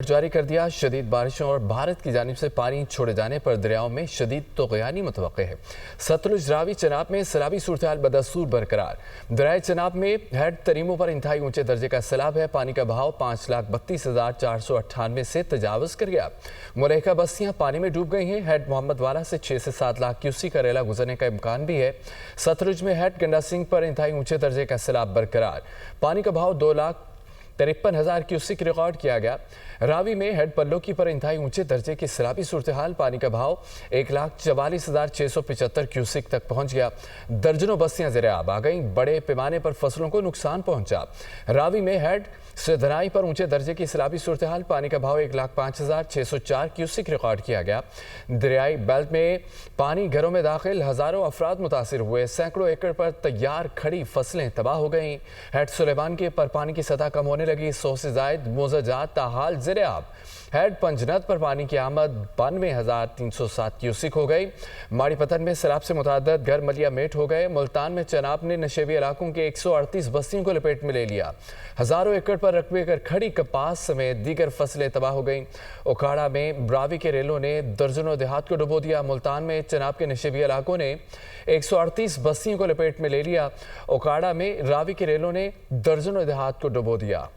जारी कर दिया। शदीद बारिशों और भारत की जानिब से पानी छोड़े जाने पर दरियाओं में शदीद तोग़यानी मुतवक्के है। सतलुज, रावी, चनाब में सैलाबी सूरत बदस्तूर बरकरार। दरियाए चनाब में हेड तरीमों पर इंतहाई ऊंचे दर्जे का सैलाब है। पानी का बहाव 5,32,498 से तजावज़ कर गया। मुलहका बस्तियाँ पानी में डूब गई हैं। हेड मोहम्मद वाला से 6 से 7 लाख क्यूसी का रेला गुजरने का इम्कान भी है। सतलुज में हेड गंडा सिंह पर इंतहाई ऊंचे दर्जे का सैलाब बरकरार। पानी का बहाव 2,53,000 क्यूसिक रिकॉर्ड किया गया। रावी में हेड पल्लोकी पर इंतहाई ऊंचे दर्जे की सैलाबी सूरत हाल। पानी का बहाव 1,44,675 क्यूसिक तक पहुंच गया। दर्जनों बस्तियां ज़ेर-ए-आब आ गईं। बड़े पैमाने पर फसलों को नुकसान पहुंचा। रावी में हेड सिरधनाई पर ऊंचे दर्जे की सैलाबी सूरत हाल। पानी का बहाव 1,05,604 क्यूसिक रिकॉर्ड किया गया। दरियाई बेल्ट में पानी घरों में दाखिल, हज़ारों अफराद मुतासिर हुए। सैकड़ों एकड़ पर तैयार खड़ी फसलें तबाह हो गईं। हेड सुलेमान के पर पानी की सतह कम होने लगी। 100 से ज़ायद मोज़ाजात ताहाल ज़ेर-ए-आब। हेड पंजनद पर पानी की आमद 92,307 क्यूसिक हो गई। माड़ी पतन में सैलाब से मुताद्दद घर मलिया मेट हो गए। मुल्तान में चनाब ने नशेबी इलाकों के 138 बस्तियों को लपेट में ले लिया। हज़ारों एकड़ पर रकबे कर खड़ी कपास समेत दीगर फसलें तबाह हो गईं। ओकाड़ा में रावी के रेलों ने दर्जनों देहात को डुबो दिया। मुल्तान में चनाब के नशेबी इलाकों ने 138 बस्तियों को लपेट में ले लिया। ओकाड़ा में रावी के रेलों ने दर्जनों देहात को डुबो दिया।